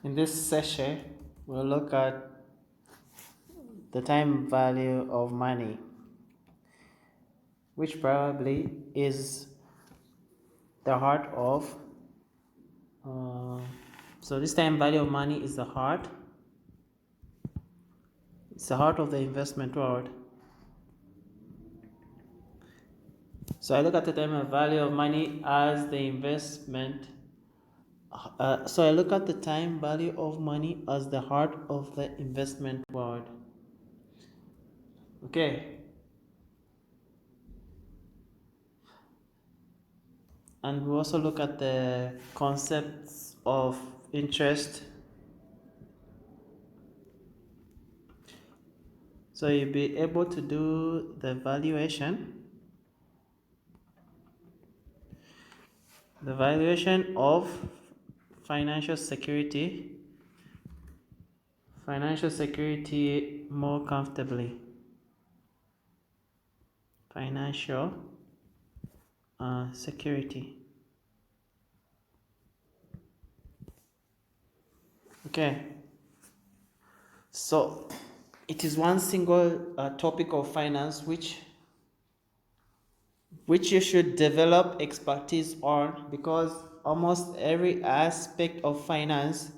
In this session, we'll look at the time value of money, which probably is the heart of. So this time value of money is the heart. It's the heart of the investment world. So I look at the time value of money as the investment. So I look at the time value of money as the heart of the investment world. Okay. And we also look at the concepts of interest. So you'll be able to do the valuation of financial security more comfortably. Financial security. Okay. So it is one single topic of finance which you should develop expertise on, because almost every aspect of finance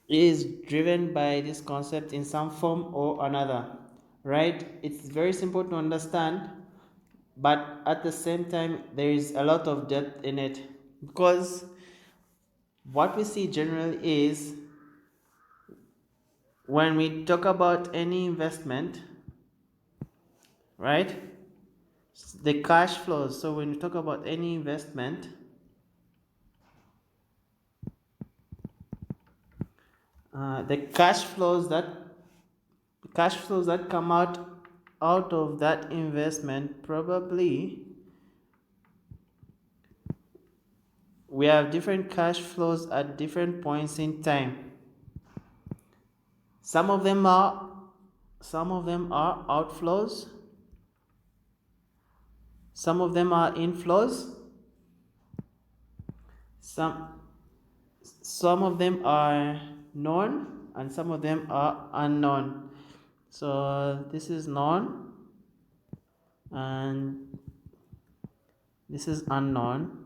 is driven by this concept in some form or another, right? It's very simple to understand, but at the same time there is a lot of depth in it, because what we see generally is when we talk about any investment, right, the cash flows. So when we talk about any investment, the cash flows that come out of that investment, probably we have different cash flows at different points in time. Some of them are outflows, some of them are inflows, some of them are known, and some of them are unknown. So this is known and this is unknown,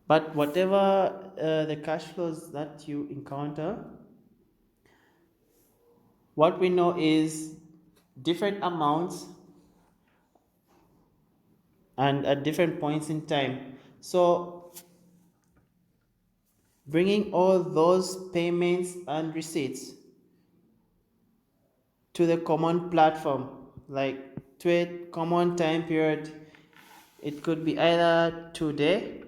but whatever the cash flows that you encounter, what we know is different amounts and at different points in time. So bringing all those payments and receipts to the common platform, like to a common time period, it could be either today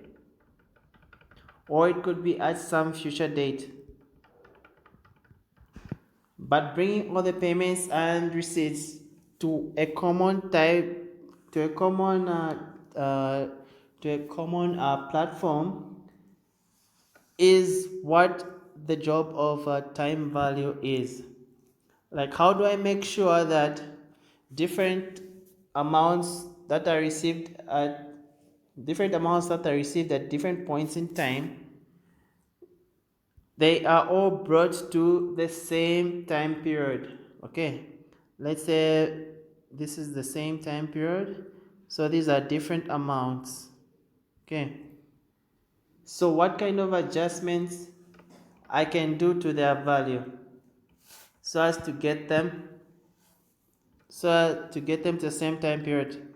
or it could be at some future date. But bringing all the payments and receipts to a common type, to a common platform is what the job of time value is. Like, how do I make sure that different amounts that are received at different points in time, they are all brought to the same time period? Okay, let's say this is the same time period, so these are different amounts. Okay, so what kind of adjustments I can do to their value so as to get them to the same time period?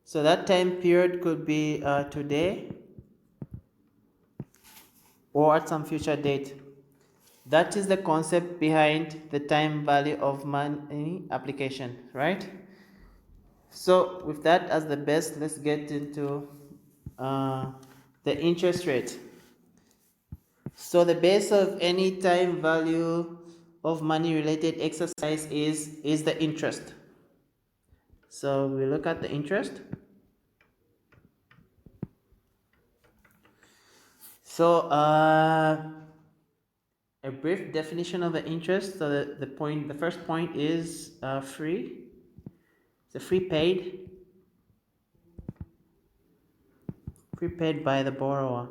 So that time period could be today or at some future date. That is the concept behind the time value of money application, right? So with that as the base, let's get into the interest rate. So the base of any time value of money related exercise is the interest. So we look at the interest. So a brief definition of the interest. So the first point is free. It's a free paid by the borrower.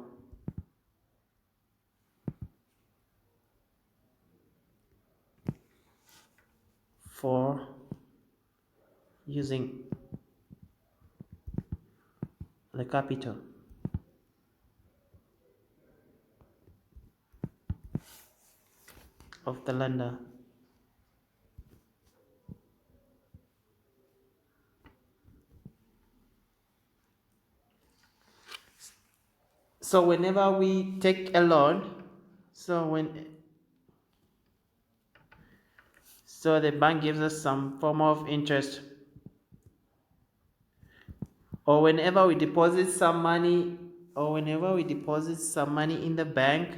for using the capital of the lender. So whenever we take a loan, so the bank gives us some form of interest, or whenever we deposit some money, in the bank,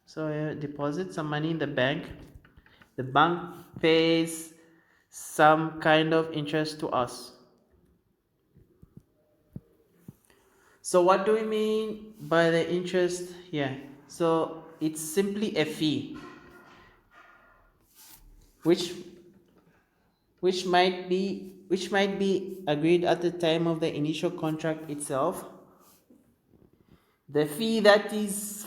so deposit some money in the bank pays some kind of interest to us. So what do we mean by the interest here? So it's simply a fee which might be agreed at the time of the initial contract itself. The fee that is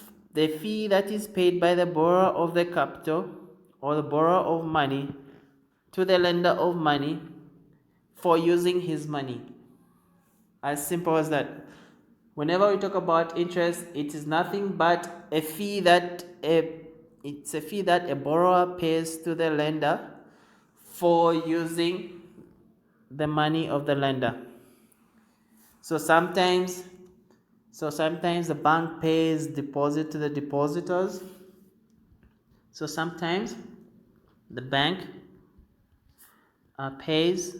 paid by the borrower of the capital, or the borrower of money, to the lender of money for using his money. As simple as that. Whenever we talk about interest, it is nothing but a fee that a borrower pays to the lender for using the money of the lender. So sometimes the bank pays deposit to the depositors. So sometimes the bank pays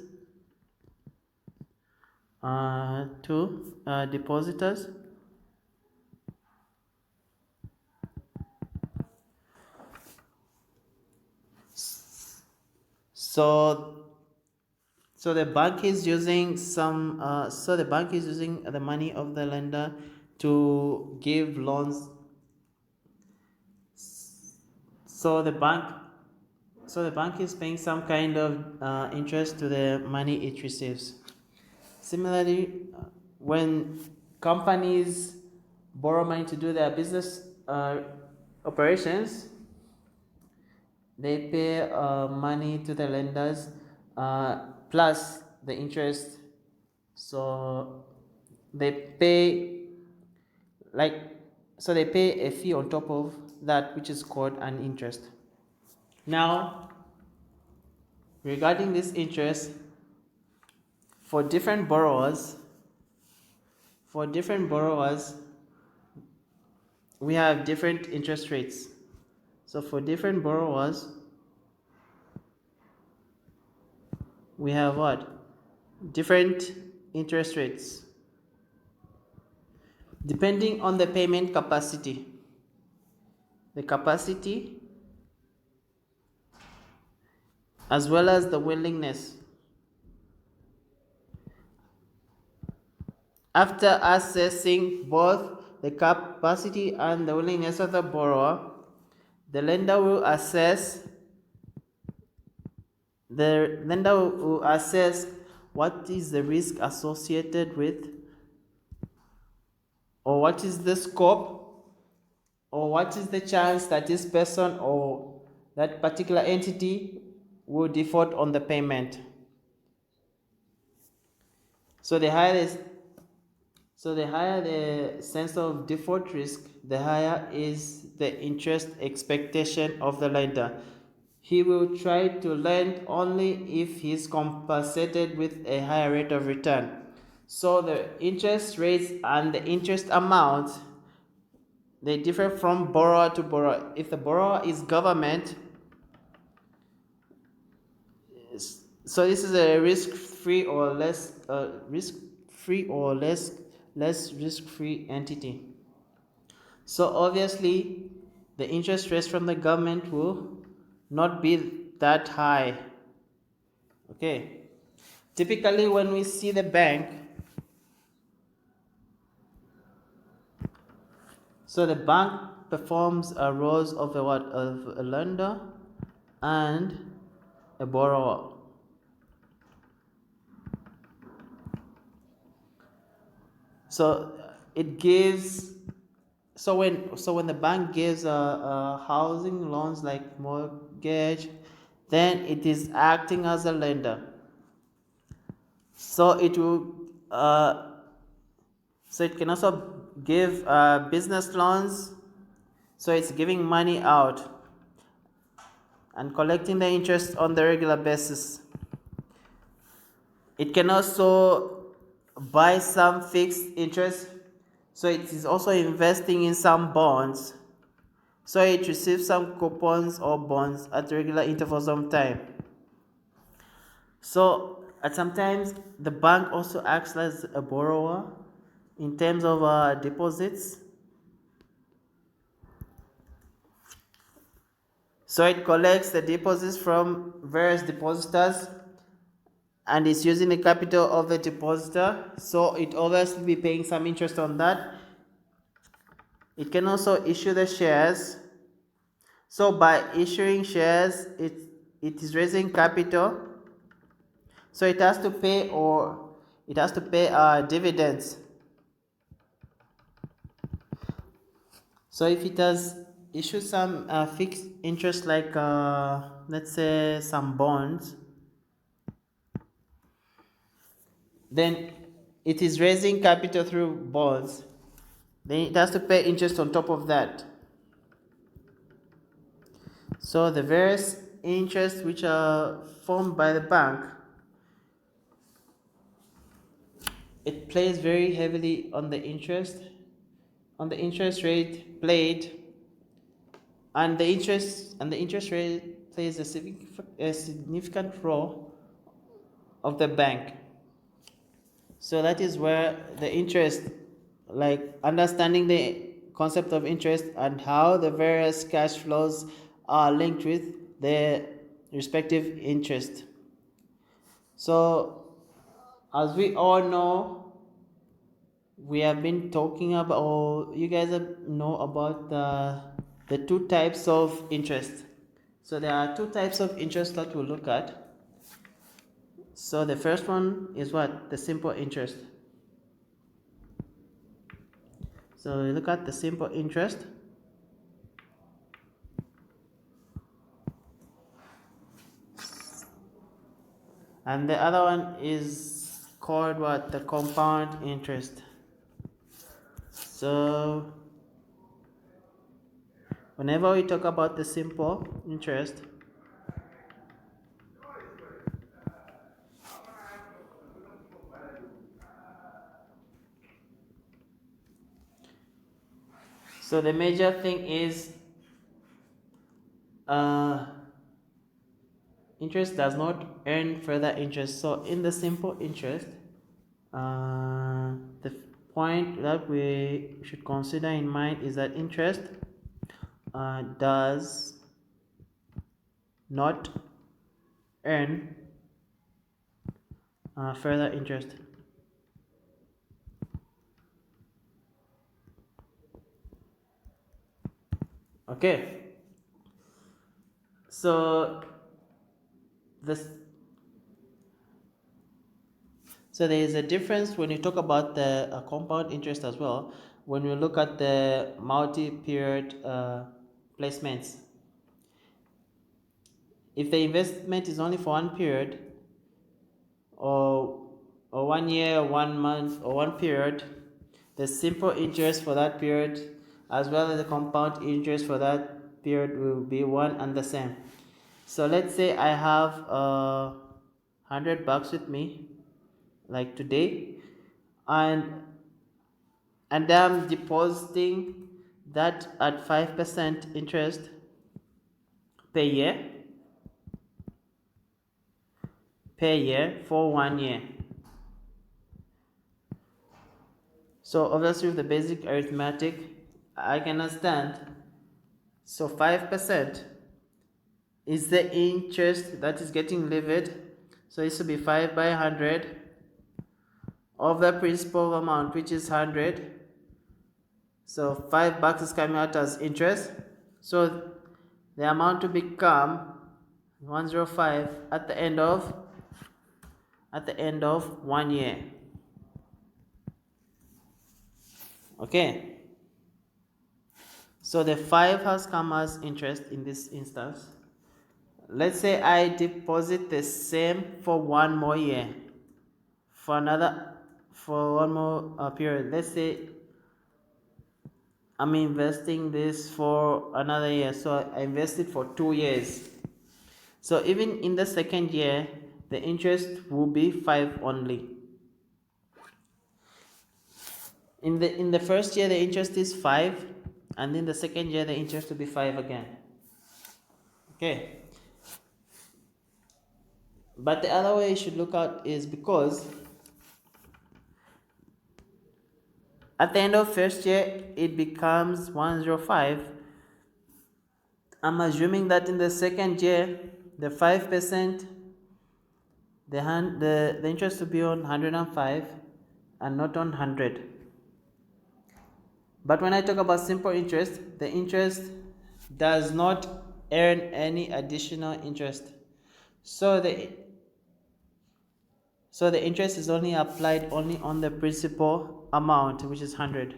to depositors. So the bank is using the money of the lender to give loans. So the bank is paying some kind of interest to the money it receives. Similarly, when companies borrow money to do their business operations, they pay money to the lenders plus the interest. So they pay they pay a fee on top of that, which is called an interest. Now, regarding this interest, for different borrowers, we have different interest rates. So for different borrowers, we have what? Different interest rates depending on the payment capacity. The capacity as well as the willingness. After assessing both the capacity and the willingness of the borrower, the lender will assess what is the risk associated with, or what is the scope, or what is the chance that this person or that particular entity will default on the payment. So the higher the sense of default risk, the higher is the interest expectation of the lender. He will try to lend only if he is compensated with a higher rate of return. So the interest rates and the interest amount, they differ from borrower to borrower. If the borrower is government, so this is a risk-free or less risk-free entity. So obviously the interest rates from the government will not be that high. Okay. Typically when we see the bank, so the bank performs a roles of a lender and a borrower. So it gives when the bank gives housing loans like mortgage, then it is acting as a lender. So it will so it can also give business loans. So it's giving money out and collecting the interest on the regular basis. It can also buy some fixed interest. So it is also investing in some bonds. So it receives some coupons or bonds at regular intervals of time. So at sometimes the bank also acts as a borrower in terms of deposits. So it collects the deposits from various depositors and is using the capital of the depositor. So it always will be paying some interest on that. It can also issue the shares. So by issuing shares, it is raising capital. So it has to pay dividends. So if it has issued some fixed interest like let's say some bonds, then it is raising capital through bonds, then it has to pay interest on top of that. So the various interests which are formed by the bank, it plays very heavily on the interest rate played, and the interest rate plays a significant role of the bank. So that is where the interest, like understanding the concept of interest and how the various cash flows are linked with their respective interest. So as we all know, we have been talking about, or you guys know about the two types of interest. So there are two types of interest that we'll look at. So the first one is what? The simple interest. So we look at the simple interest. And the other one is called what? The compound interest. So whenever we talk about the simple interest, so the major thing is interest does not earn further interest. So in the simple interest, the point that we should consider in mind is that interest does not earn further interest. Okay, so this so there is a difference when you talk about the compound interest as well. When you look at the multi-period placements, if the investment is only for one period, or 1 year, 1 month, or one period, the simple interest for that period as well as the compound interest for that period will be one and the same. So let's say I have $100 with me, like today, and I'm depositing that at 5% interest per year for 1 year. So obviously with the basic arithmetic, I can understand. So 5% is the interest that is getting levied. So this will be 5 by 100 of the principal amount, which is 100. So $5 is coming out as interest. So the amount to become 105 at the end of 1 year. Okay. So the 5 has come as interest in this instance. let's say I deposit the same for one more year, for one more period. Let's say I'm investing this for another year, so I invested for 2 years. So even in the second year, the interest will be 5 only. In the first year, the interest is 5, and in the second year, the interest will be 5 again. Okay. But the other way you should look at is because at the end of first year, it becomes 105. I'm assuming that in the second year, the 5%, the interest will be on 105 and not on 100. But when I talk about simple interest, the interest does not earn any additional interest. So the interest is only applied only on the principal amount, which is 100.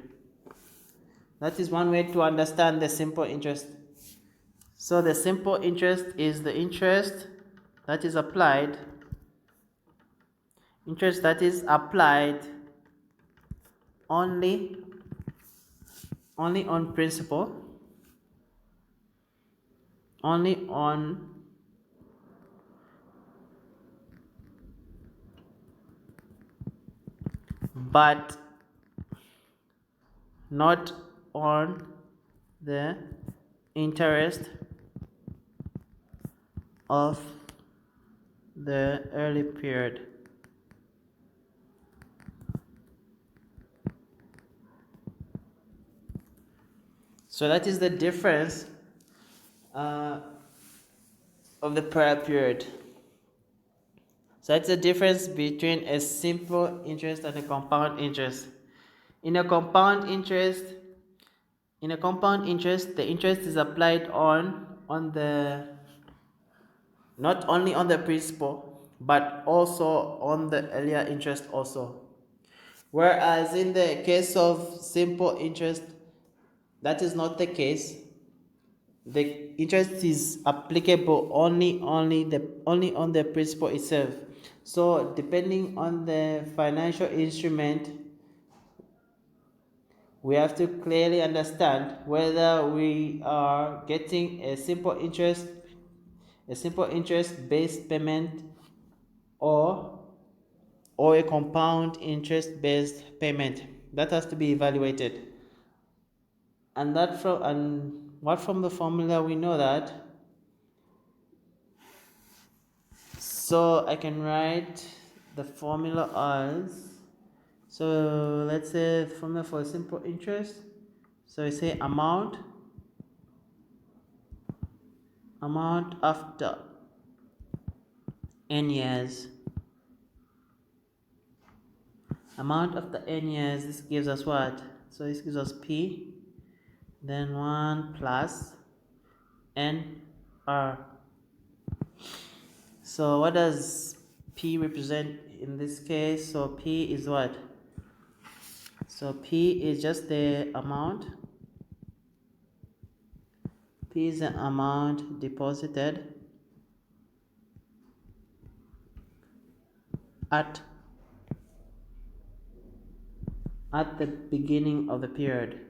That is one way to understand the simple interest. So the simple interest is the interest that is applied only on principal, only on but not on the interest of the early period. So that is the difference of the prior period. So that's the difference between a simple interest and a compound interest. In a compound interest, the interest is applied on the not only on the principal but also on the earlier interest also. Whereas in the case of simple interest, that is not the case. The interest is applicable only on the principal itself. So depending on the financial instrument, we have to clearly understand whether we are getting a simple interest based payment or a compound interest based payment. That has to be evaluated. And from the formula we know that. So I can write the formula as, so let's say formula for simple interest. So we say amount after n years. Amount after n years, this gives us what? So this gives us P, then 1 plus n r. So what does P represent in this case? So P is what? So P is just the amount. P is the amount deposited at the beginning of the period.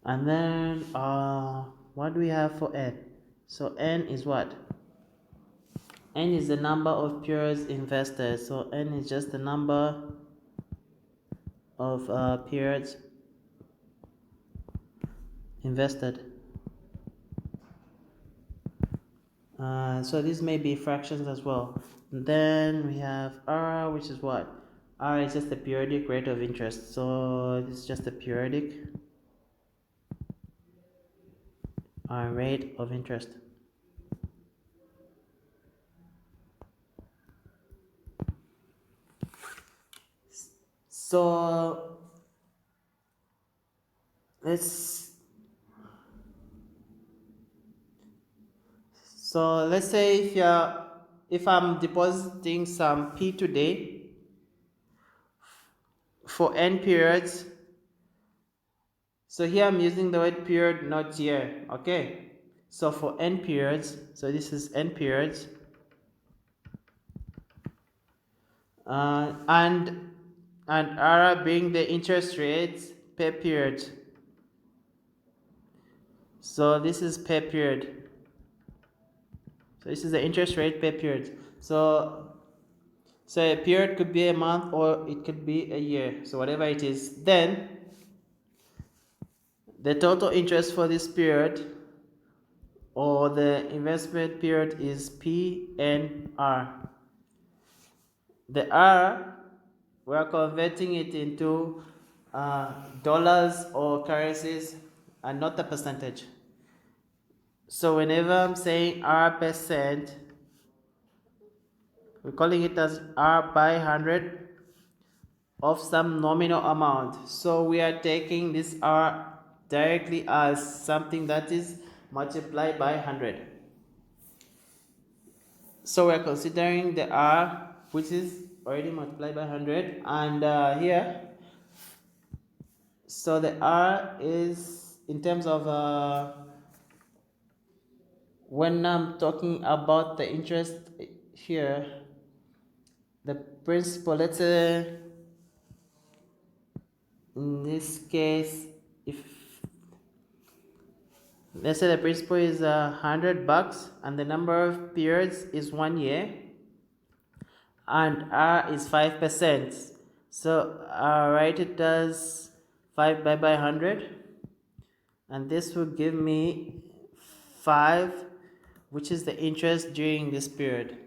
And then what do we have for n? So n is what? N is the number of periods invested. So n is just the number of periods invested. So these may be fractions as well. And then we have R, which is what? R is just the periodic rate of interest. So this is just the periodic rate of interest. So let's say if I'm depositing some P today for n periods. So here I'm using the word period, not year. Okay, so for n periods, so this is n periods, and R being the interest rates per period. So this is per period. So this is the interest rate per period. So a period could be a month or it could be a year. So whatever it is, then the total interest for this period or the investment period is PNR. The R, we are converting it into dollars or currencies and not the percentage. So whenever I'm saying R%, we're calling it as R by 100 of some nominal amount. So we are taking this R directly as something that is multiplied by 100. So we are considering the R which is already multiplied by 100, and here, so the R is in terms of when I'm talking about the interest here, the principal, let's say in this case, if let's say the principal is $100 and the number of periods is 1 year and R is 5%, so I'll write it as 5 by 100, and this will give me 5, which is the interest during this period.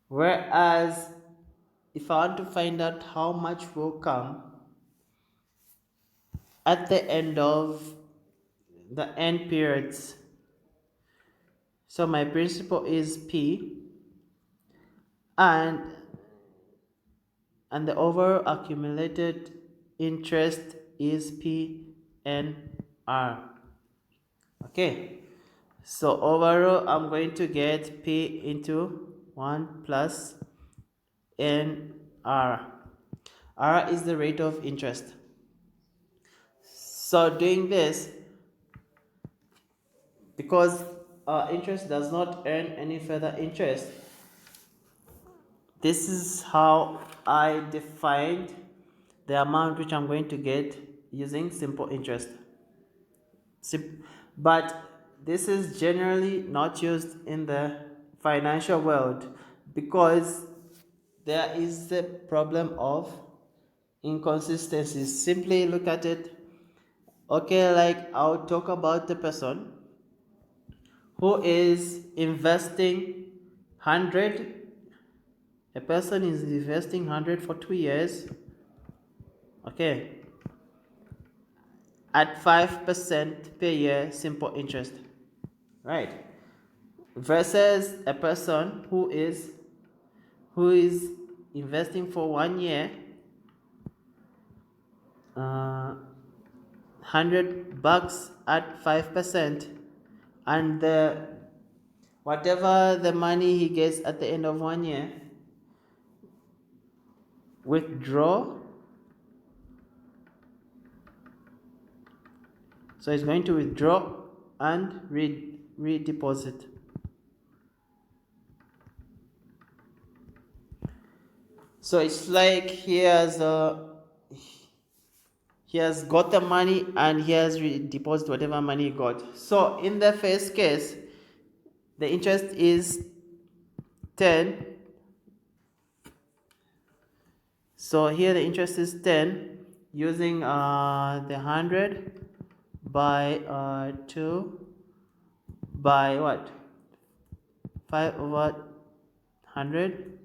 Whereas if I want to find out how much will come at the end of the n periods, so my principal is P, and the overall accumulated interest is PNR. Okay, so overall I'm going to get P into 1 plus NR. R is the rate of interest. So doing this, because interest does not earn any further interest, this is how I defined the amount which I'm going to get using simple interest. But this is generally not used in the financial world because there is the problem of inconsistencies. Simply look at it. Okay, like I'll talk about the person who is investing 100. A person is investing 100 for 2 years, okay, at 5% per year simple interest, right? Versus a person who is investing for 1 year, 100 bucks at 5%, and whatever the money he gets at the end of 1 year, withdraw. So he's going to withdraw and redeposit. So it's like he has got the money and he has deposited whatever money he got. So in the first case, the interest is 10. So here the interest is 10 using the 100 by 2 by what? 5 over 100.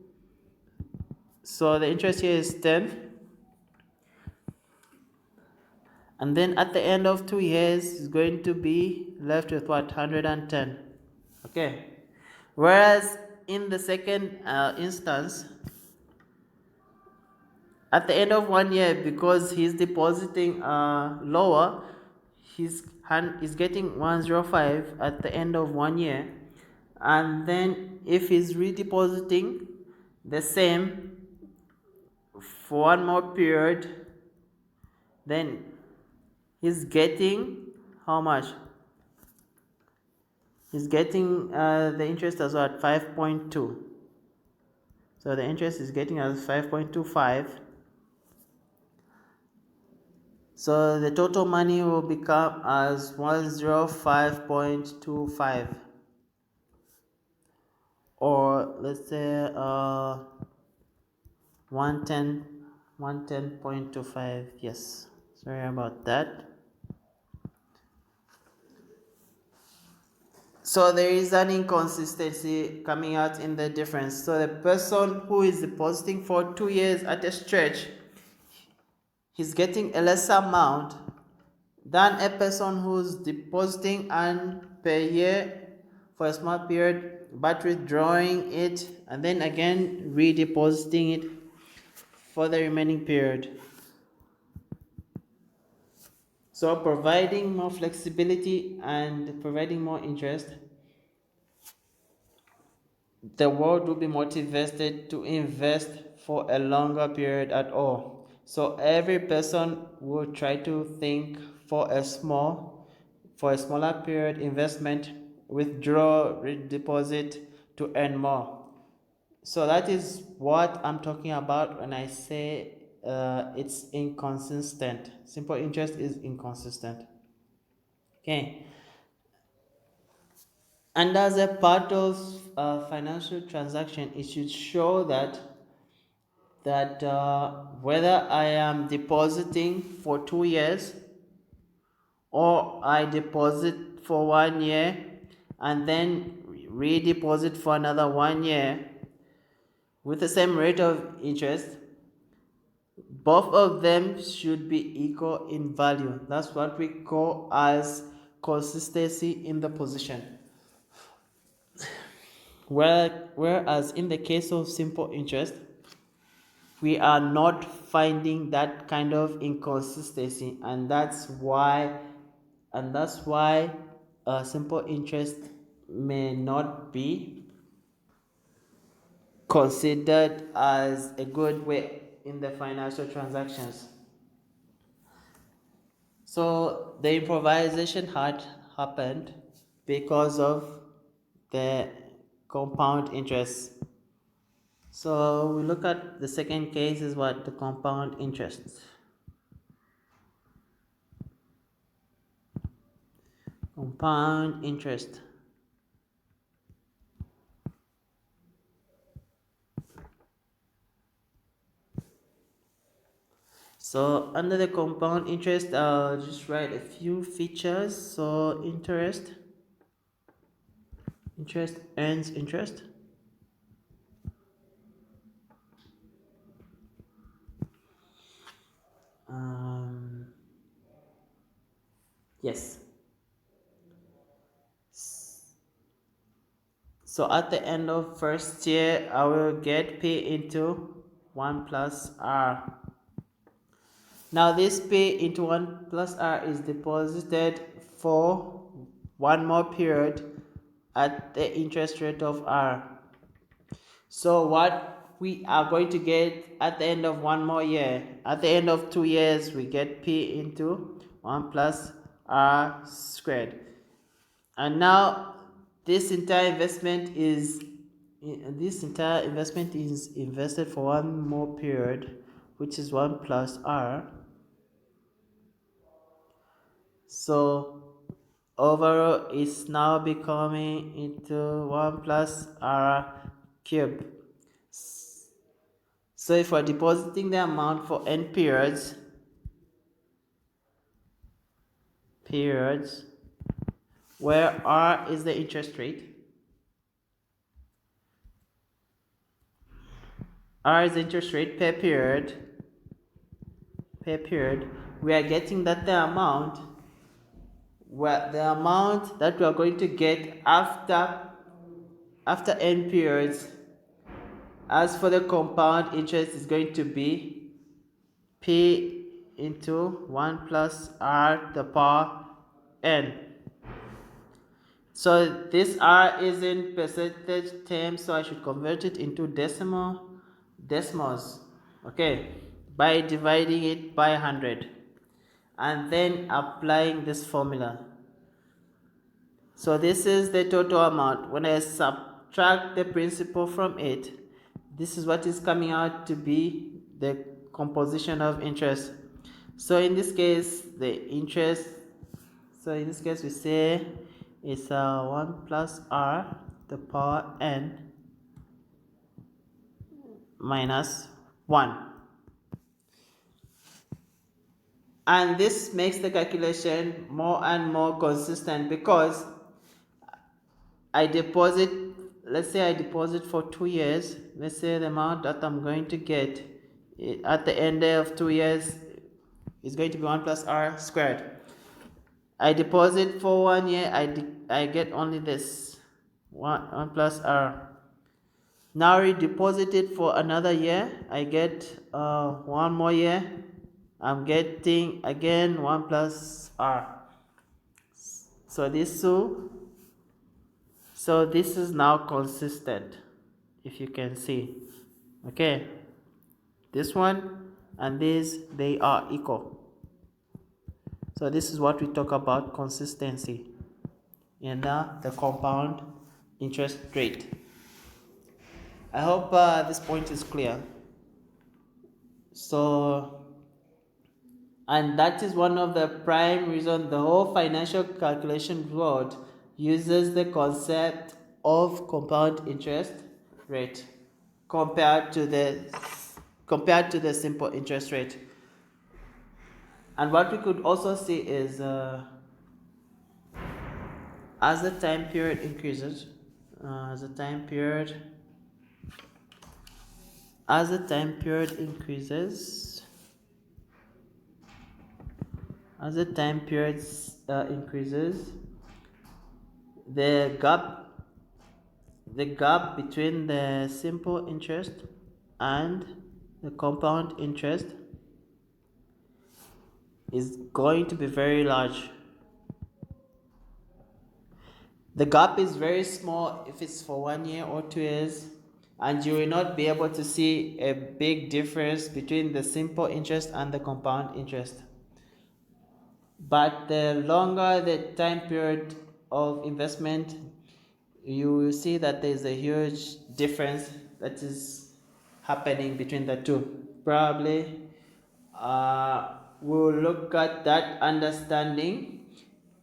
So the interest here is 10. And then at the end of 2 years is going to be left with what? 110. Okay. Whereas in the second instance, at the end of 1 year, because he's depositing lower, he's getting 105 at the end of 1 year. And then if he's redepositing the same for one more period, then he's getting how much? He's getting the interest as at 5.2. So the interest is getting as 5.25. So the total money will become as 105.25, or let's say 110.25. Yes, sorry about that. So there is an inconsistency coming out in the difference. So the person who is depositing for 2 years at a stretch, he's getting a lesser amount than a person who's depositing and per year for a small period but withdrawing it and then again redepositing it for the remaining period. So providing more flexibility and providing more interest, the world will be motivated to invest for a longer period at all. So every person will try to think for a smaller period investment, withdraw, redeposit to earn more. So that is what I'm talking about when I say it's inconsistent. Simple interest is inconsistent. Okay. And as a part of financial transaction, it should show that whether I am depositing for 2 years or I deposit for 1 year and then redeposit for another 1 year with the same rate of interest, both of them should be equal in value. That's what we call as consistency in the position. Whereas in the case of simple interest, we are not finding that kind of inconsistency, and that's why simple interest may not be considered as a good way in the financial transactions. So the improvisation had happened because of the compound interest. So we look at the second case is what? The compound interest. Compound interest. So under the compound interest, I'll just write a few features. So interest earns interest. Yes. So at the end of first year, I will get P into 1 plus R. Now this P into 1 plus R is deposited for one more period at the interest rate of R. So what we are going to get at the end of one more year, at the end of 2 years, we get P into 1 plus R squared. And now this entire investment is invested for one more period, which is 1 plus R. So overall it's now becoming into 1 plus R cube. So if we're depositing the amount for n periods, where R is the interest rate, R is the interest rate per period, we are getting that the amount that we are going to get after n periods, as for the compound interest, is going to be P into 1 plus R the power n. So this R is in percentage terms, so I should convert it into decimals. okay, by dividing it by 100 and then applying this formula. So this is the total amount. When I subtract the principal from it, this is what is coming out to be the composition of interest. So in this case, the interest, so in this case we say it's 1 plus r the power n minus 1. And this makes the calculation more and more consistent because I deposit, let's say I deposit for 2 years. Let's say the amount that I'm going to get at the end of 2 years is going to be 1 plus r squared. I deposit for 1 year, I get only this 1 plus r. Now I deposit it for another year, I get 1 more year, I'm getting again 1 plus r. So this is now consistent, if you can see. Okay, this one and this, they are equal. So this is what we talk about consistency in the compound interest rate. I hope this point is clear. So, and that is one of the prime reasons the whole financial calculation world uses the concept of compound interest rate compared to the simple interest rate. And what we could also see is as the time period increases, as the time period increases, the gap between the simple interest and the compound interest is going to be very large. The gap is very small if it's for 1 year or 2 years, and you will not be able to see a big difference between the simple interest and the compound interest. But the longer the time period of investment, you will see that there is a huge difference that is happening between the two. Probably we'll look at that understanding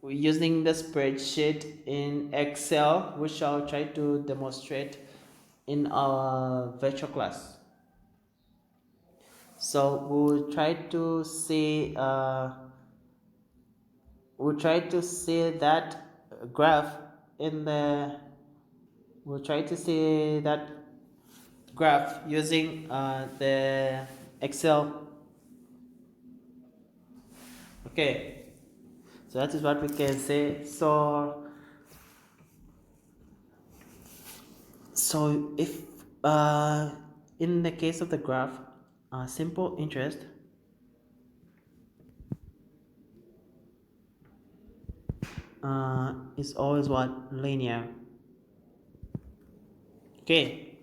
using the spreadsheet in Excel, which I'll try to demonstrate in our virtual class. So we'll try to see that graph in the we'll try to see that graph using the Excel. Okay, so that is what we can say. So if in the case of the graph, simple interest is always what? Linear. Okay,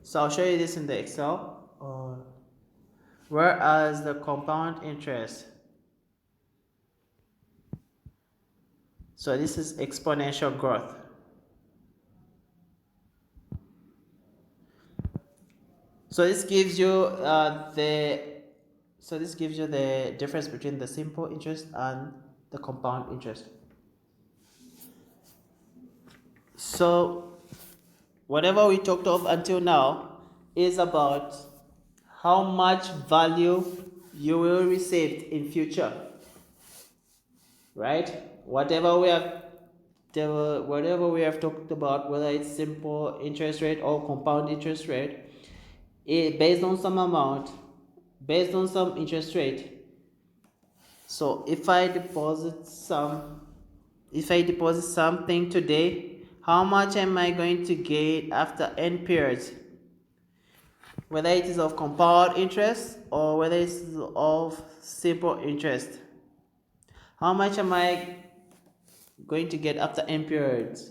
so I'll show you this in the Excel. Whereas the compound interest, so this is exponential growth. So this gives you the difference between the simple interest and the compound interest. So whatever we talked of until now is about how much value you will receive in future, right? Whatever we have talked about, whether it's simple interest rate or compound interest rate, based on some amount, based on some interest rate. So if I deposit something today, how much am I going to get after n periods? Whether it is of compound interest or whether it is of simple interest. How much am I going to get after n periods?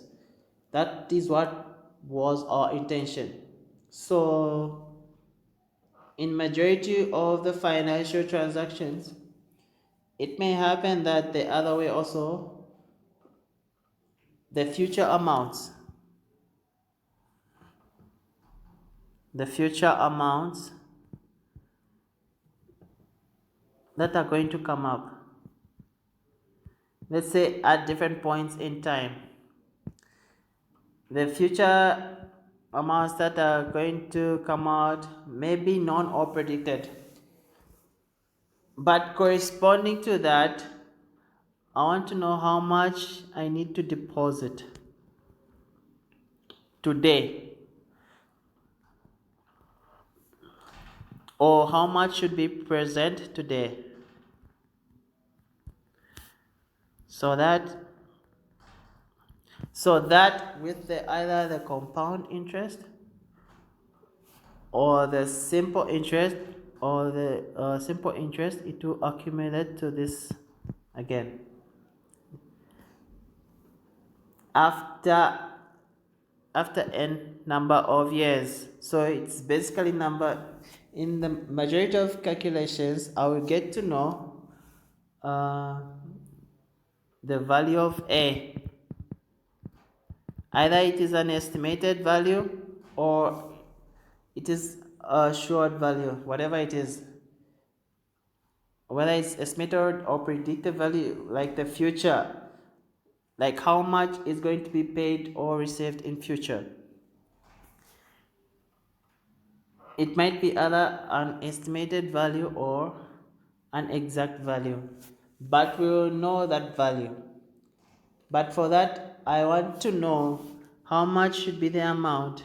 That is what was our intention. So in majority of the financial transactions, it may happen that the other way also, the future amounts, the future amounts that are going to come up, let's say at different points in time, the future amounts that are going to come out may be known or predicted, but corresponding to that, I want to know how much I need to deposit today, or how much should be present today, so that with the either the compound interest or the simple interest, or the simple interest, it will accumulate to this again after n number of years. So it's basically number, in the majority of calculations I will get to know the value of A. Either it is an estimated value or it is a assured value, whatever it is, whether it's estimated or predicted value, like the future, like how much is going to be paid or received in future. It might be either an estimated value or an exact value, but we will know that value. But for that, I want to know how much should be the amount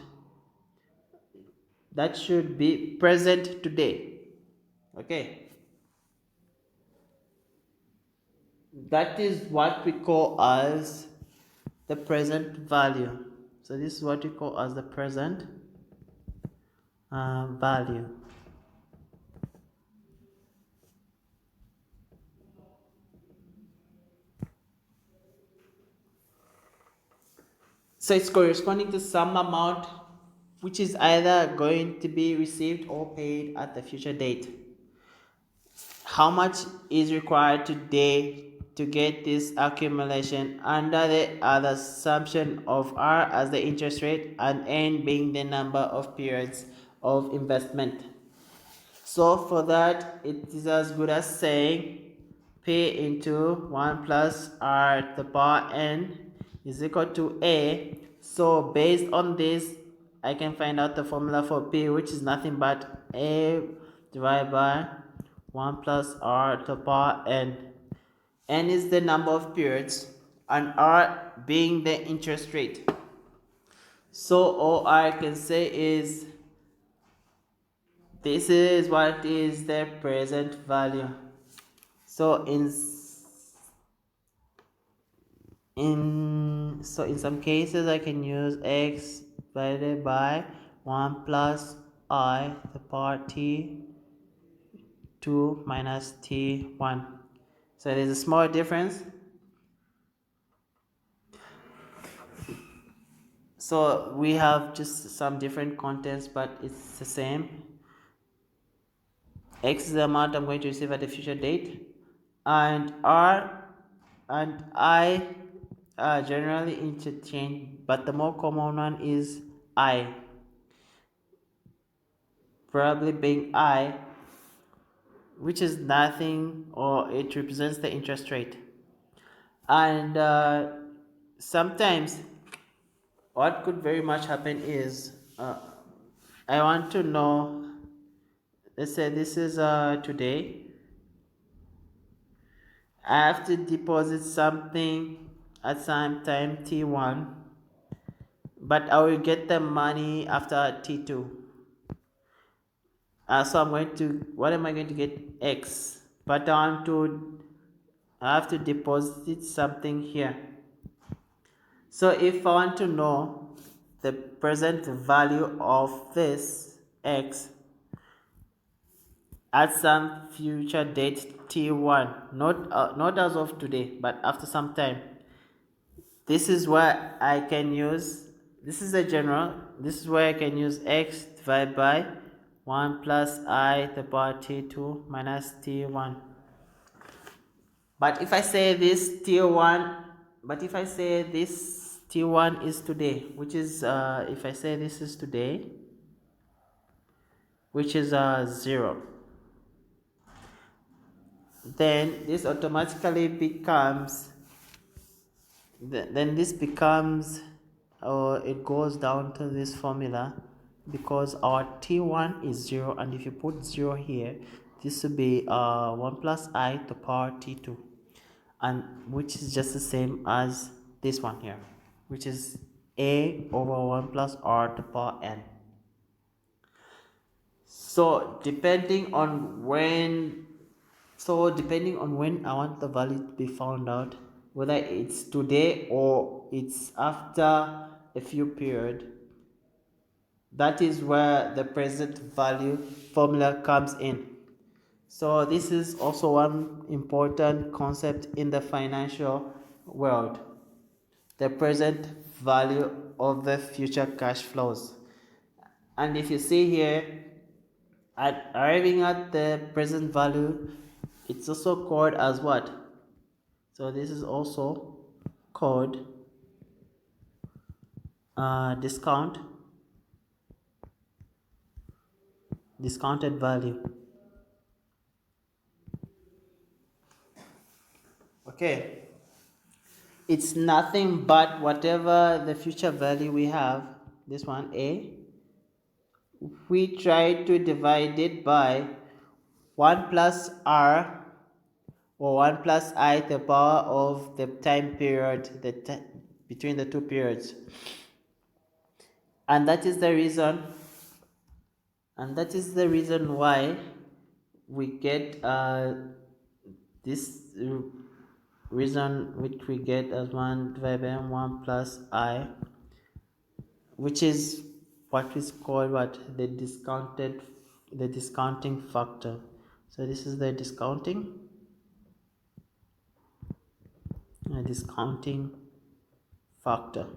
that should be present today. Okay, that is what we call as the present value. So this is what we call as the present value. So it's corresponding to some amount which is either going to be received or paid at the future date. How much is required today to get this accumulation under the other assumption of R as the interest rate and N being the number of periods of investment. So for that, it is as good as saying P into 1 plus R to the power N is equal to A. So based on this, I can find out the formula for P, which is nothing but A divided by 1 plus R to the power N. N is the number of periods and R being the interest rate. So all I can say is this is what is the present value. So in some cases I can use x divided by 1 plus I the power t 2 minus t1. So there's a small difference. So we have just some different contents, but it's the same. X is the amount I'm going to receive at a future date, and R and I are generally interchanged, but the more common one is I, probably being I, which is nothing, or it represents the interest rate. And sometimes what could very much happen is I want to know, let's say this is today, I have to deposit something at some time t1, but I will get the money after t2. So I'm going to, what am I going to get? X, but I have to deposit something here. So if I want to know the present value of this X at some future date t1, not as of today, but after some time, this is where I can use, this is a general, this is where I can use x divided by 1 plus I to the power t2 minus t1. But if I say this t1, but if I say this t1 is today, which is if I say this is today, which is 0, then this automatically becomes then this becomes it goes down to this formula, because our t1 is 0, and if you put 0 here, this will be 1 plus I to the power t2, and which is just the same as this one here, which is a over 1 plus r to the power n. So depending on when I want the value to be found out, whether it's today or it's after a few period, that is where the present value formula comes in. So this is also one important concept in the financial world, the present value of the future cash flows. And if you see here, at arriving at the present value, it's also called as what? So this is also called discounted value. Okay, it's nothing but whatever the future value we have, this one a, we try to divide it by 1 plus r or 1 plus I to the power of the time period between the two periods. And that is the reason why we get this reason which we get as 1 divided by 1 plus I, which is what is called the discounting factor. So this is the discounting factor.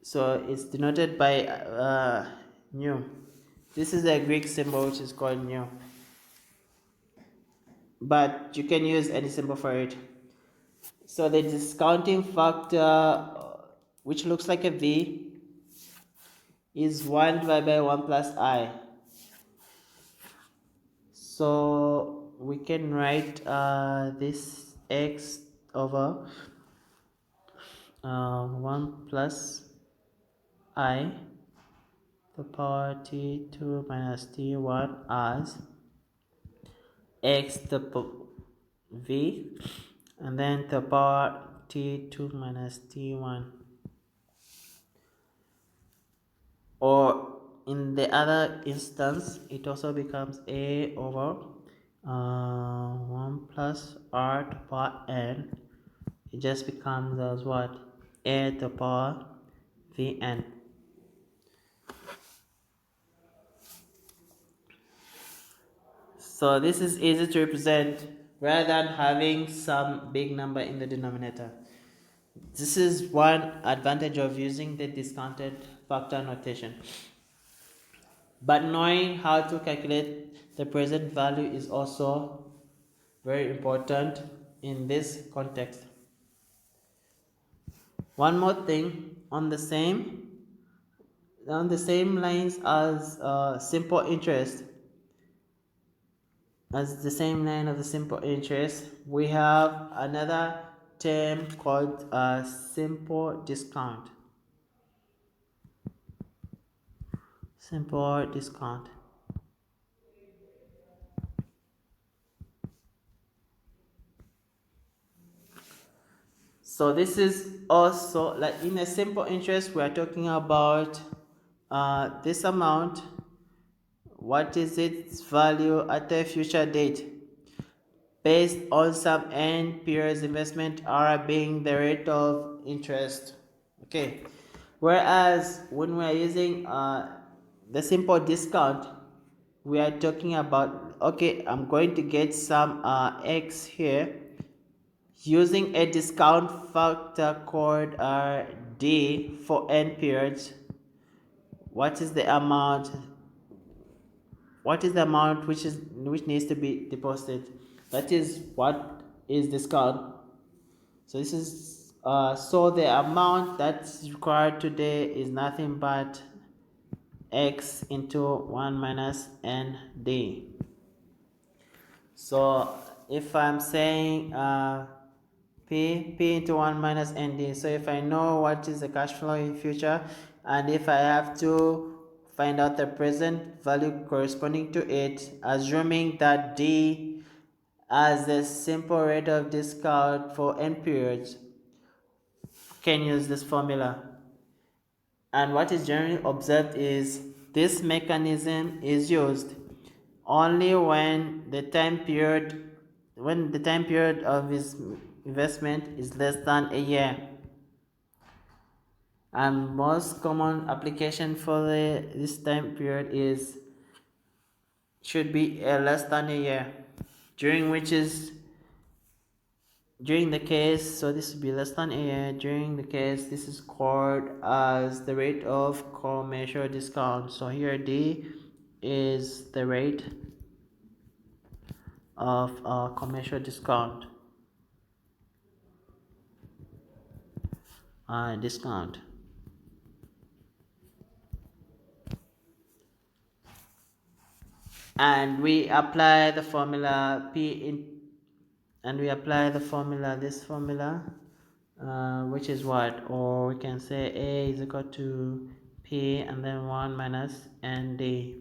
So it's denoted by nu. This is a Greek symbol which is called nu, but you can use any symbol for it. So the discounting factor, which looks like a V, is 1 divided by 1 plus I. So we can write this x over 1 plus I to the power t2 minus t1 as x to the v, and then to the power t2 minus t1. Or in the other instance, it also becomes a over 1 plus r to the power n. It just becomes as what? A to the power vn. So this is easy to represent rather than having some big number in the denominator. This is one advantage of using the discounted factor notation. But knowing how to calculate the present value is also very important in this context. One more thing, on the same lines as simple interest, as the same line of the simple interest, we have another term called simple discount. Simple discount. So this is also like in a simple interest, we are talking about this amount. What is its value at a future date, based on some end periods investment R being the rate of interest. Okay, whereas when we are using the simple discount, we are talking about, okay, I'm going to get some x here, Using a discount factor called D for n periods, what is the amount which needs to be deposited? That is what is discount. So this is so the amount that's required today is nothing but x into 1 minus n d. So if I'm saying P into 1 minus ND. So if I know what is the cash flow in future, and if I have to find out the present value corresponding to it, assuming that D as the simple rate of discount for n periods, can use this formula. And what is generally observed is this mechanism is used only when the time period of his investment is less than a year. And most common application for this time period should be less than a year, during the case, so this would be less than a year. During the case, this is called as the rate of commercial discount. So here D is the rate of commercial discount. Discount. And we apply the formula this formula, which is what, or we can say A is equal to P and then 1 minus ND.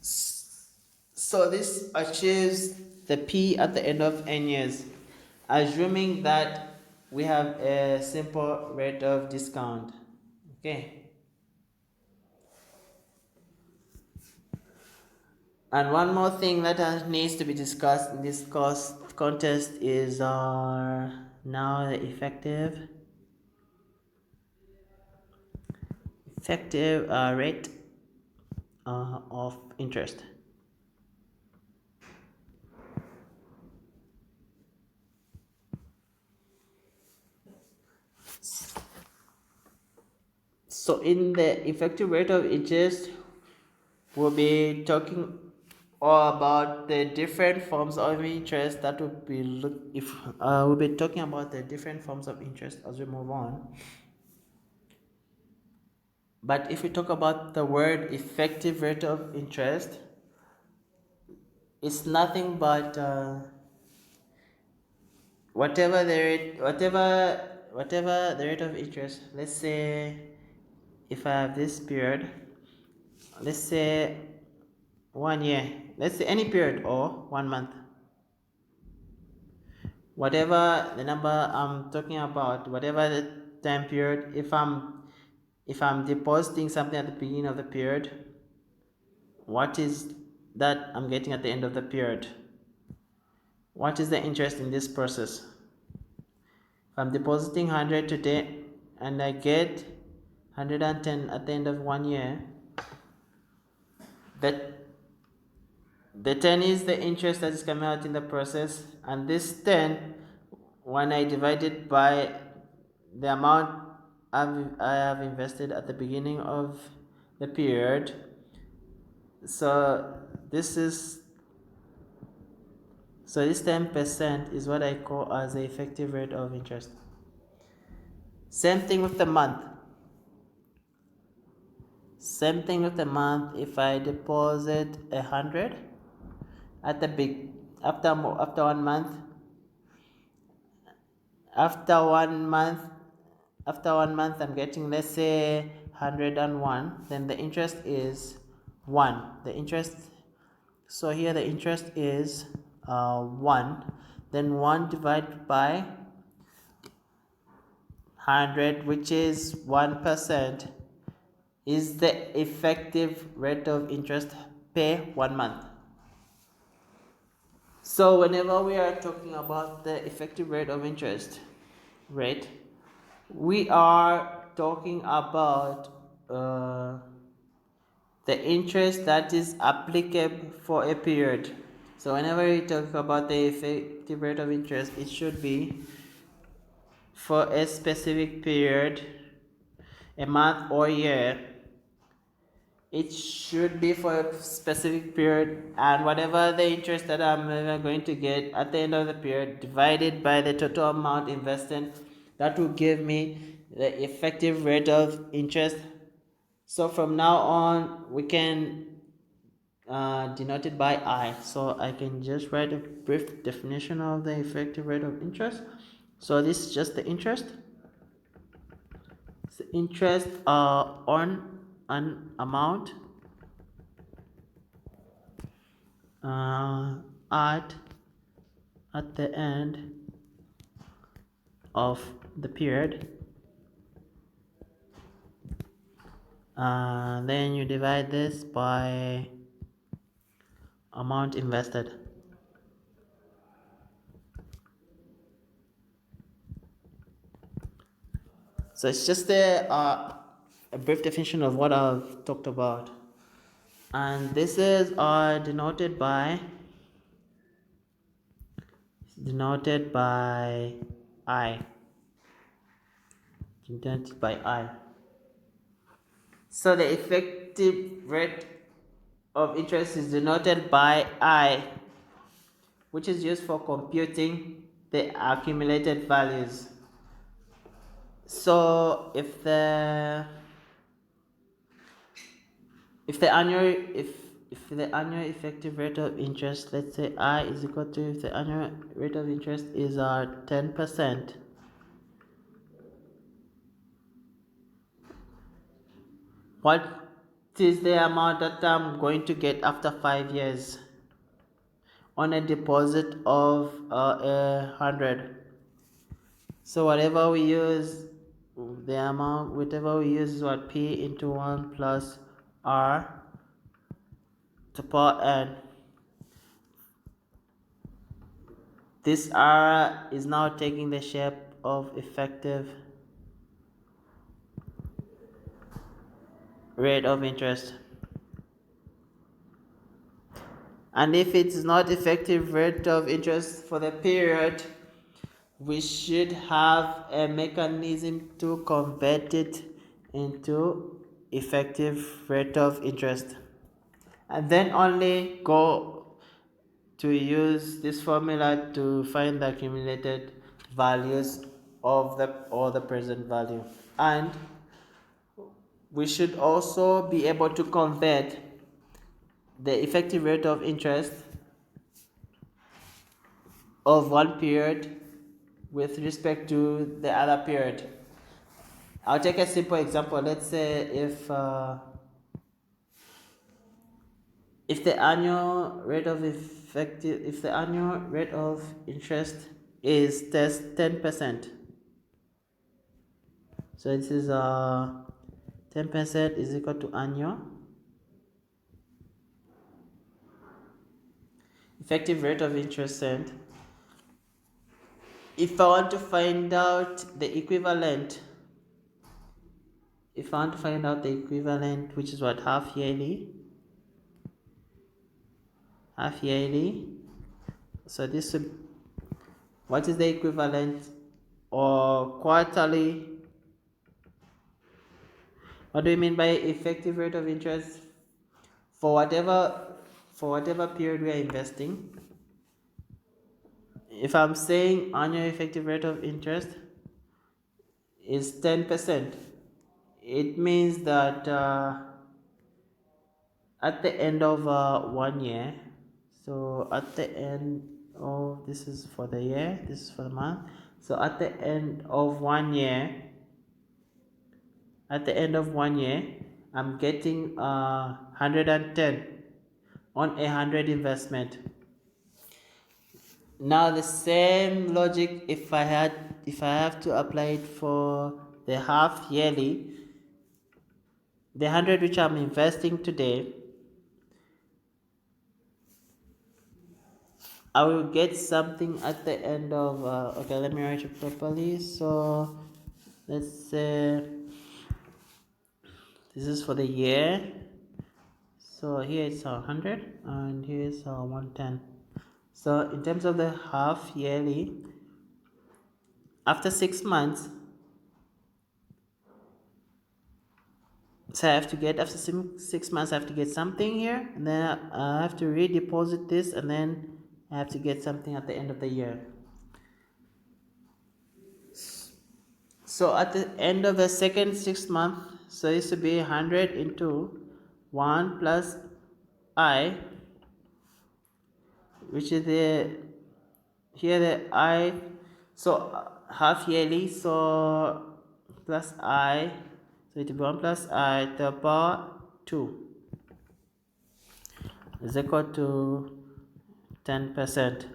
So this achieves the P at the end of n years, assuming that we have a simple rate of discount. Okay. And one more thing that needs to be discussed in this contest is now the effective rate of interest. So in the effective rate of interest, we'll be talking all about the different forms of interest that will be we'll be talking about the different forms of interest as we move on. But if we talk about the word effective rate of interest, it's nothing but whatever the rate of interest. Let's say if I have this period, let's say 1 year, let's say any period, or 1 month, whatever the number I'm talking about, whatever the time period, if I'm depositing something at the beginning of the period, what is that I'm getting at the end of the period? What is the interest in this process? If I'm depositing 100 today and I get 110 at the end of 1 year, that the 10 is the interest that is coming out in the process, and this 10, when I divide it by the amount I have invested at the beginning of the period, so this 10% is what I call as the effective rate of interest. Same thing with the month. If I deposit 100 at the after 1 month, after one month I'm getting, let's say, 101, then the interest is 1. So here the interest is 1. Then 1 divided by 100, which is 1%, is the effective rate of interest per 1 month. So whenever we are talking about the effective rate of interest rate, we are talking about the interest that is applicable for a period. So whenever we talk about the effective rate of interest, it should be for a specific period, a month or year. It should be for a specific period, and whatever the interest that I'm going to get at the end of the period divided by the total amount invested, that will give me the effective rate of interest. So from now on we can denote it by I. So I can just write a brief definition of the effective rate of interest. So this is just the interest. So interest on an amount uh, at the end of the period, then you divide this by amount invested. So it's just a brief definition of what I've talked about, and this is denoted by I. Denoted by I. So the effective rate of interest is denoted by I, which is used for computing the accumulated values. So if the annual effective rate of interest, let's say I is equal to, if the annual rate of interest is 10%, what is the amount that I'm going to get after 5 years on a deposit of 100? So whatever we use, the amount, whatever we use is what, P into 1 plus R to power n. This R is now taking the shape of effective rate of interest. And if it's not effective rate of interest for the period, we should have a mechanism to convert it into effective rate of interest, and then only go to use this formula to find the accumulated values of the present value. And we should also be able to convert the effective rate of interest of one period with respect to the other period. I'll take a simple example. Let's say if the annual rate of interest is 10%, so this is 10% is equal to annual effective rate of interest. And if I want to find out the equivalent, which is what, half yearly, so this would, what is the equivalent, or quarterly? What do you mean by effective rate of interest for whatever period we are investing? If I'm saying annual effective rate of interest is 10%, it means that at the end of 1 year, so at the end of, this is for the year, this is for the month, so at the end of 1 year, I'm getting 110 on 100 investment. Now the same logic, if I have to apply it for the half yearly, the 100 which I'm investing today, I will get something at the end of okay, let me write it properly. So let's say this is for the year, so here it's 100 and here is 110. So in terms of the half yearly, after 6 months, so I have to get, after 6 months I have to get something here, and then I have to redeposit this, and then I have to get something at the end of the year. So at the end of the second 6 month, so it should be 100 into 1 plus I, which is the, here the I, so half yearly, so plus I, so it will be 1 plus I to the power 2 is equal to 10%,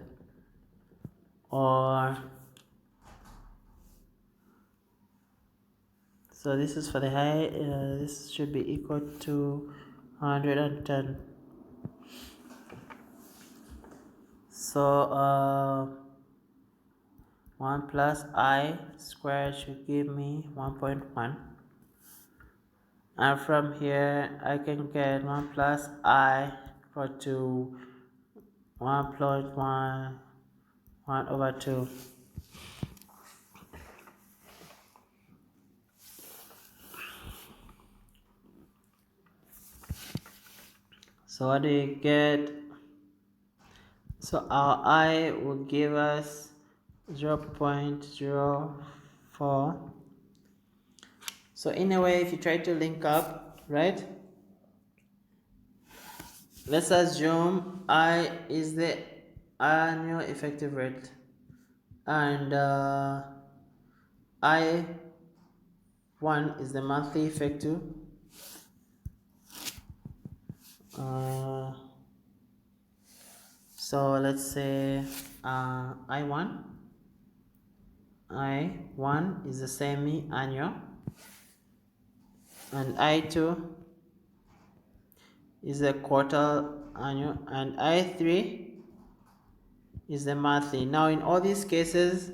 or, so this is for the high, this should be equal to 110. So 1 plus I squared should give me 1.1, and from here I can get 1 plus I equal to 1 plus 1 over 2. So what do you get? So our I will give us 0.04. So in a way, if you try to link up, right? Let's assume I is the annual effective rate, and I1 is the monthly effective. So let's say I1 is the semi-annual, and I2 is the quarter annual, and I3 is the monthly. Now in all these cases,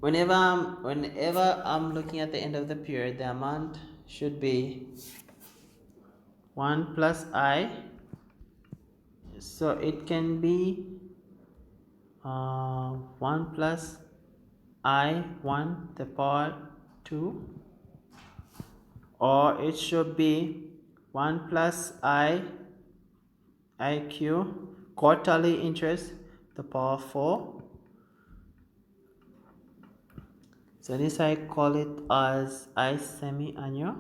whenever I'm looking at the end of the period, the amount should be 1 plus I, so it can be 1 plus I1 the power 2, or it should be 1 plus IQ quarterly interest the power 4. So this I call it as I semi-annual,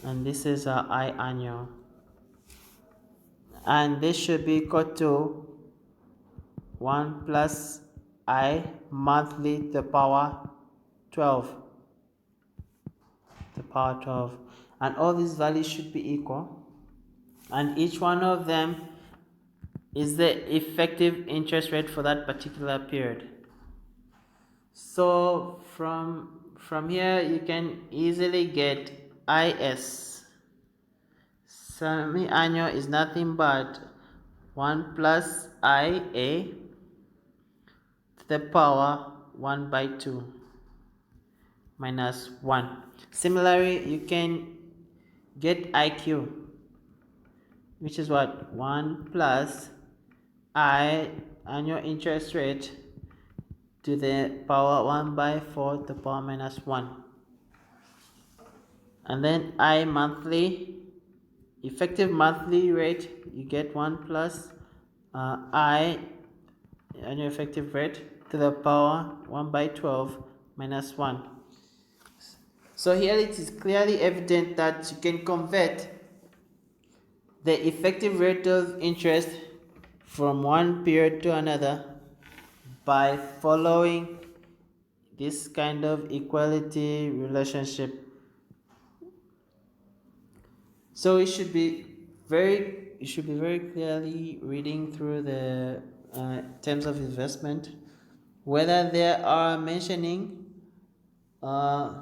and this is I annual, and this should be equal to 1 plus I monthly the power 12, and all these values should be equal, and each one of them is the effective interest rate for that particular period. So from here you can easily get IS. Semi-annual is nothing but 1 plus IA to the power 1 by 2 minus 1. Similarly, you can get IQ, which is what? 1 plus I annual interest rate to the power 1 by 4 to the power minus 1. And then I monthly, effective monthly rate, you get 1 plus I annual effective rate to the power 1 by 12 minus 1. So here it is clearly evident that you can convert the effective rate of interest from one period to another by following this kind of equality relationship. So you should be very clearly reading through the terms of investment, whether they are mentioning the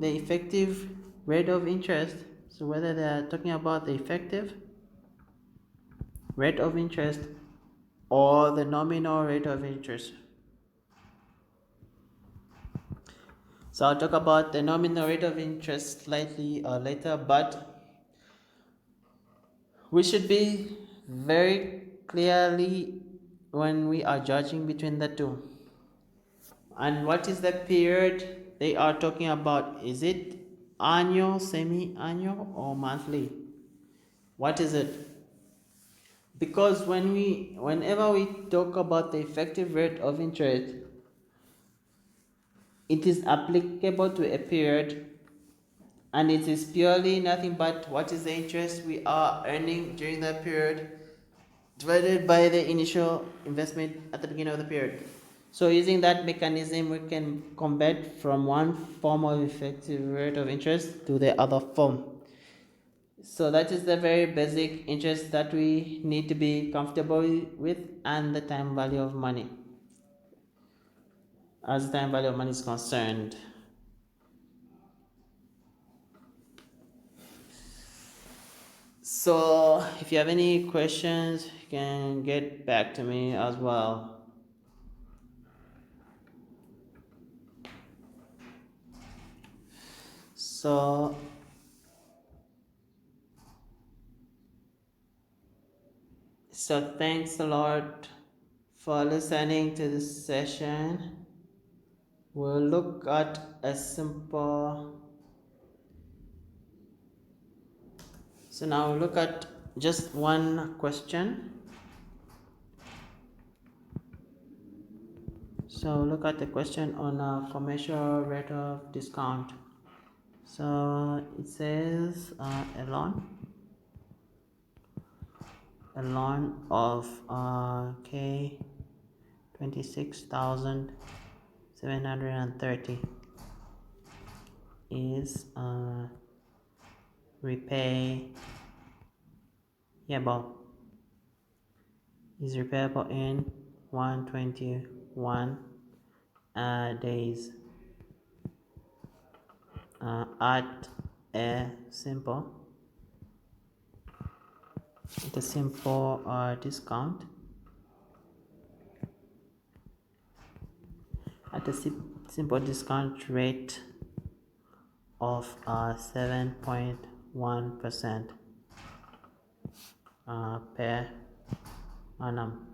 effective rate of interest. So whether they are talking about the effective rate of interest or the nominal rate of interest. So I'll talk about the nominal rate of interest slightly later, but we should be very clearly when we are judging between the two. And what is the period they are talking about? Is it annual, semi-annual, or monthly? What is it? Because whenever we talk about the effective rate of interest, it is applicable to a period, and it is purely nothing but what is the interest we are earning during that period divided by the initial investment at the beginning of the period. So using that mechanism, we can convert from one form of effective rate of interest to the other form. So that is the very basic interest that we need to be comfortable with, and the time value of money. As the time value of money is concerned. So if you have any questions, you can get back to me as well. So thanks a lot for listening to this session. We'll look at a simple. So now we'll look at just one question. So look at the question on a commercial rate of discount. So it says a loan of K 26,730 is repayable in 121 days at a simple discount at a simple discount rate of 7.1% per annum.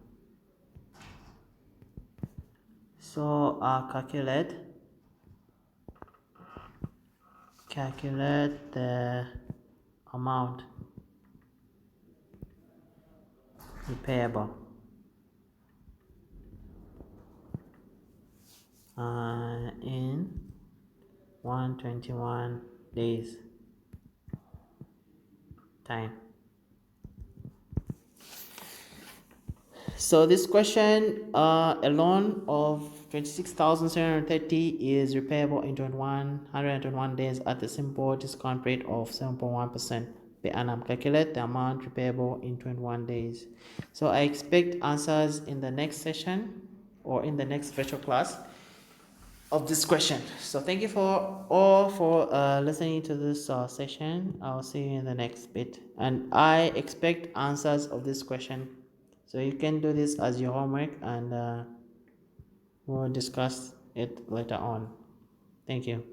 So calculate the amount repayable in 121 days time. So this question, a loan of 26,730 is repayable in 121 days at a simple discount rate of 7.1% per annum. Calculate the amount repayable in 21 days. So I expect answers in the next session or in the next virtual class of this question. So thank you for listening to this session. I'll see you in the next bit, and I expect answers of this question, so you can do this as your homework, and we'll discuss it later on. Thank you.